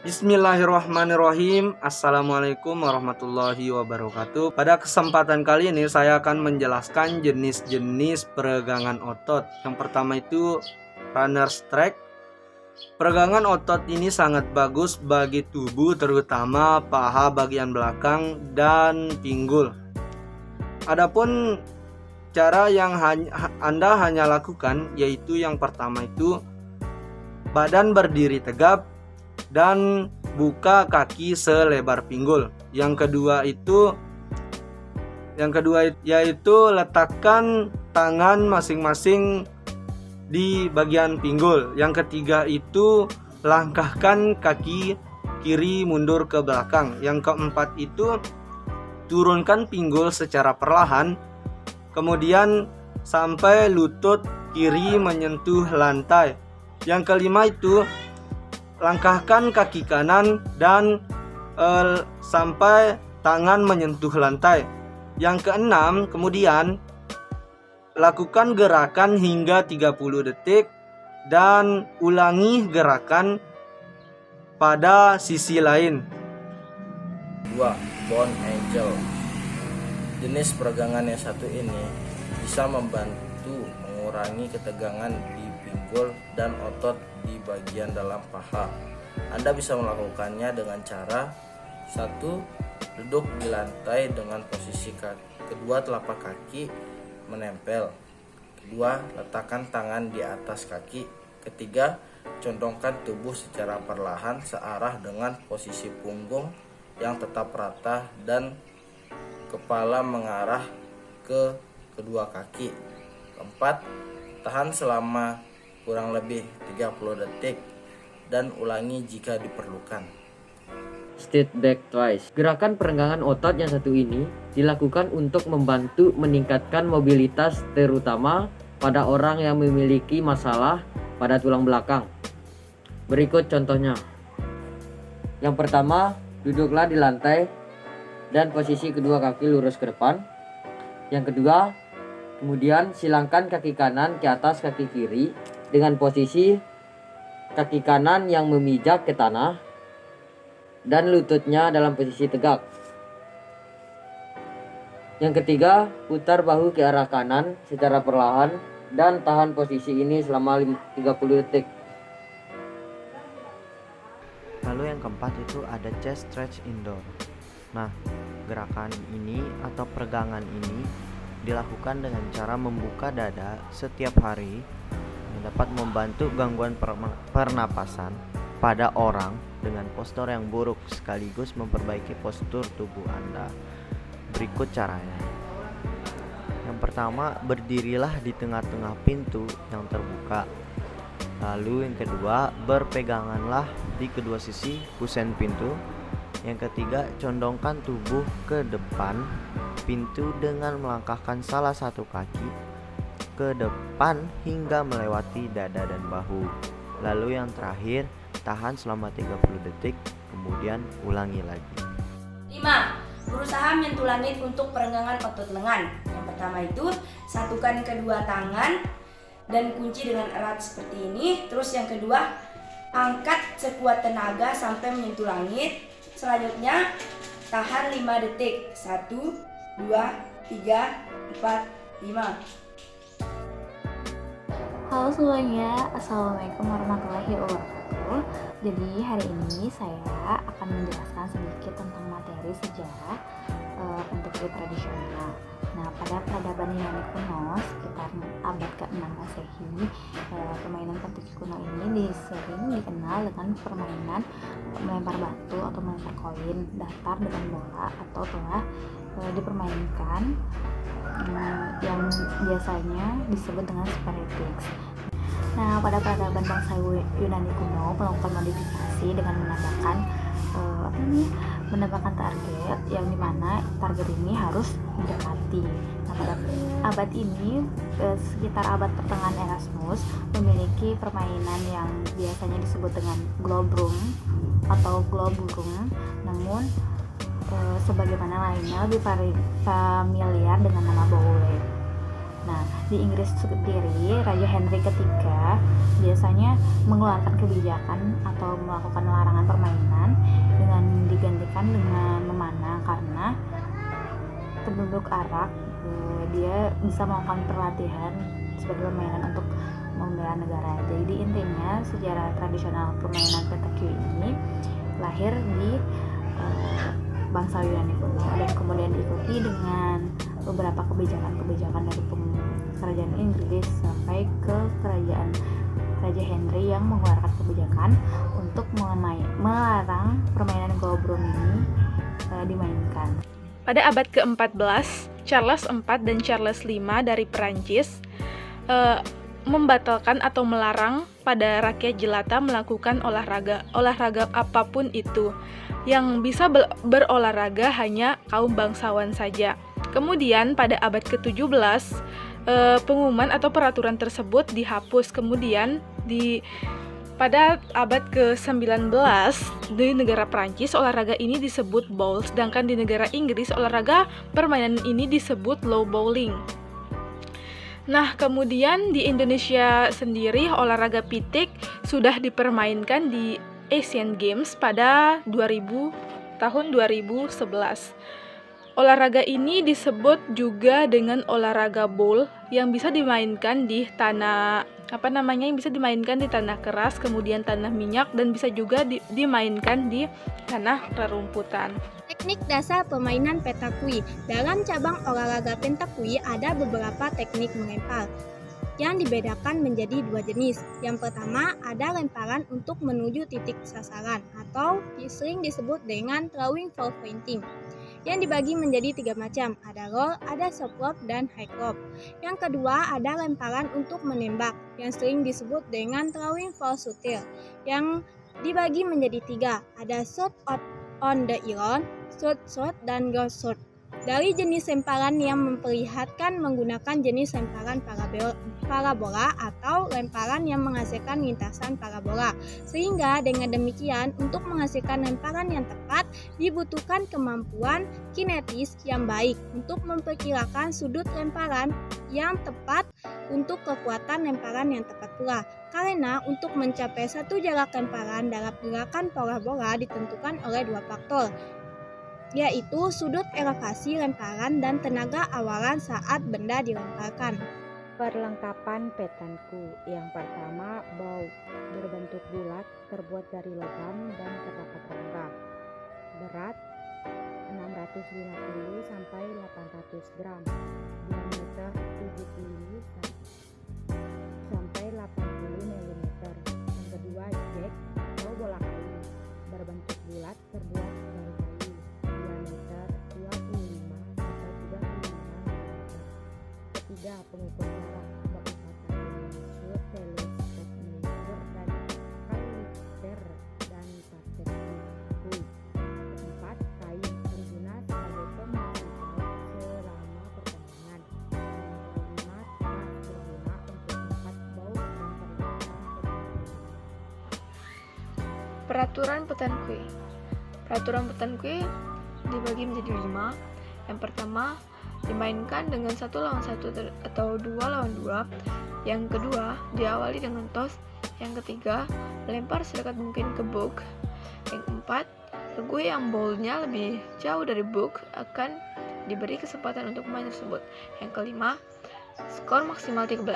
Bismillahirrahmanirrahim. Assalamualaikum warahmatullahi wabarakatuh. Pada kesempatan kali ini saya akan menjelaskan jenis-jenis peregangan otot. Yang pertama itu runner stretch. Peregangan otot ini sangat bagus bagi tubuh, terutama paha bagian belakang dan pinggul. Adapun cara yang Anda hanya lakukan yaitu yang pertama itu badan berdiri tegap dan buka kaki selebar pinggul. Yang kedua yaitu letakkan tangan masing-masing di bagian pinggul. Yang ketiga itu langkahkan kaki kiri mundur ke belakang. Yang keempat itu turunkan pinggul secara perlahan, kemudian sampai lutut kiri menyentuh lantai. Yang kelima itu langkahkan kaki kanan dan sampai tangan menyentuh lantai. Yang keenam, kemudian lakukan gerakan hingga 30 detik dan ulangi gerakan pada sisi lain. 2. Bone Angel. Jenis peregangan yang satu ini bisa membantu mengurangi ketegangan di pinggul dan otot di bagian dalam paha. Anda bisa melakukannya dengan cara 1. Duduk di lantai dengan posisi kedua telapak kaki menempel. 2. Letakkan tangan di atas kaki. 3. Condongkan tubuh secara perlahan searah dengan posisi punggung yang tetap rata dan kepala mengarah ke kedua kaki. 4. Tahan selama kurang lebih 30 detik dan ulangi jika diperlukan. Step back twice. Gerakan peregangan otot yang satu ini dilakukan untuk membantu meningkatkan mobilitas, terutama pada orang yang memiliki masalah pada tulang belakang. Berikut contohnya. Yang pertama, duduklah di lantai dan posisi kedua kaki lurus ke depan. Yang kedua, kemudian silangkan kaki kanan ke atas kaki kiri dengan posisi kaki kanan yang memijak ke tanah dan lututnya dalam posisi tegak. Yang ketiga, putar bahu ke arah kanan secara perlahan dan tahan posisi ini selama 30 detik. Lalu yang keempat itu ada chest stretch indoor. Nah, gerakan ini atau peregangan ini dilakukan dengan cara membuka dada setiap hari yang dapat membantu gangguan pernapasan pada orang dengan postur yang buruk sekaligus memperbaiki postur tubuh Anda. Berikut caranya. Yang pertama, berdirilah di tengah-tengah pintu yang terbuka. Lalu yang kedua, berpeganganlah di kedua sisi kusen pintu. Yang ketiga, condongkan tubuh ke depan pintu dengan melangkahkan salah satu kaki ke depan hingga melewati dada dan bahu. Lalu yang terakhir, tahan selama 30 detik, kemudian ulangi lagi. 5. Berusaha menyentuh langit untuk peregangan otot lengan. Yang pertama itu, satukan kedua tangan dan kunci dengan erat seperti ini. Terus yang kedua, angkat sekuat tenaga sampai menyentuh langit. Selanjutnya, tahan 5 detik. 1, 2, 3, 4, 5. Halo semuanya, Assalamualaikum warahmatullahi wabarakatuh. Jadi hari ini saya akan menjelaskan sedikit tentang materi sejarah pentekuk tradisional. Nah, pada peradaban Yunani kuno sekitar abad ke-6 Masehi, permainan pentekuk kuno ini sering dikenal dengan permainan melempar batu atau melempar koin datar dengan bola atau telah dipermainkan yang biasanya disebut dengan sparetics. Nah, pada peradaban bangsa Yunani kuno melakukan modifikasi dengan menambahkan target yang dimana target ini harus mendekati. Nah, pada abad ini sekitar abad pertengahan Erasmus memiliki permainan yang biasanya disebut dengan globrum atau globurum, namun sebagaimana lainnya lebih familiar dengan nama bowling. Nah, di Inggris sendiri, Raja Henry ketiga biasanya mengeluarkan kebijakan atau melakukan larangan permainan dimainkan dengan memanah karena penduduk Arak dia bisa melakukan pelatihan sebagai permainan untuk membela negara. Jadi intinya sejarah tradisional permainan pentaku ini lahir di bangsa Yunani kuno dan kemudian diikuti dengan beberapa kebijakan dari kerajaan Inggris sampai ke kerajaan Raja Henry yang mengeluarkan kebijakan untuk melarang permainan golbrum ini dimainkan. Pada abad ke-14, Charles IV dan Charles V dari Perancis membatalkan atau melarang pada rakyat jelata melakukan olahraga apapun itu. Yang bisa berolahraga hanya kaum bangsawan saja. Kemudian pada abad ke-17, pengumuman atau peraturan tersebut dihapus. Kemudian pada abad ke-19 di negara Prancis olahraga ini disebut bowl, sedangkan di negara Inggris olahraga permainan ini disebut low bowling. Nah, kemudian di Indonesia sendiri olahraga pitik sudah dipermainkan di Asian Games pada tahun 2011. Olahraga ini disebut juga dengan olahraga bowl yang bisa dimainkan di tanah keras, kemudian tanah minyak, dan bisa juga dimainkan di tanah rerumputan. Teknik dasar permainan pentakui. Dalam cabang olahraga pentakui ada beberapa teknik melempar yang dibedakan menjadi dua jenis. Yang pertama ada lemparan untuk menuju titik sasaran atau sering disebut dengan throwing for pointing, yang dibagi menjadi 3 macam, ada roll, ada soft rope, dan high rope. Yang kedua ada lemparan untuk menembak, yang sering disebut dengan throwing for shooter, yang dibagi menjadi 3, ada shot on the iron, shot, dan ghost shot. Dari jenis lemparan yang memperlihatkan menggunakan jenis lemparan parabola atau lemparan yang menghasilkan lintasan parabola. Sehingga dengan demikian untuk menghasilkan lemparan yang tepat dibutuhkan kemampuan kinetis yang baik untuk memperkirakan sudut lemparan yang tepat untuk kekuatan lemparan yang tepat pula. Karena untuk mencapai satu jarak lemparan dalam gerakan parabola ditentukan oleh 2 faktor, yaitu sudut elevasi lemparan dan tenaga awalan saat benda dilemparkan. Perlengkapan petanku. Yang pertama, bow berbentuk bulat, terbuat dari logam dan terdapat rongga. Berat 650 sampai 800 gram. Diameter 70 sampai 80 mm. Yang kedua, jack atau bola kayu berbentuk bulat, terbuat dari kayu. Diameter 25 sampai 35 mm. Ketiga, pengukur jarak berupa maksud, teleskop mengukur, dan kaliper dan praktek buku. Keempat, kain berguna sebagai pemantau selama pertandingan. Yang kelima, tas berguna untuk tempat bau dan perlengkapan pertandingan. Peraturan petanque. Peraturan petanque dibagi menjadi 5. Yang pertama, dimainkan dengan 1 lawan 1 atau 2 lawan 2. Yang kedua, diawali dengan toss. Yang ketiga, melempar sedekat mungkin ke book. Yang keempat, regu yang bowlnya lebih jauh dari book akan diberi kesempatan untuk pemain tersebut. Yang kelima, skor maksimal 13.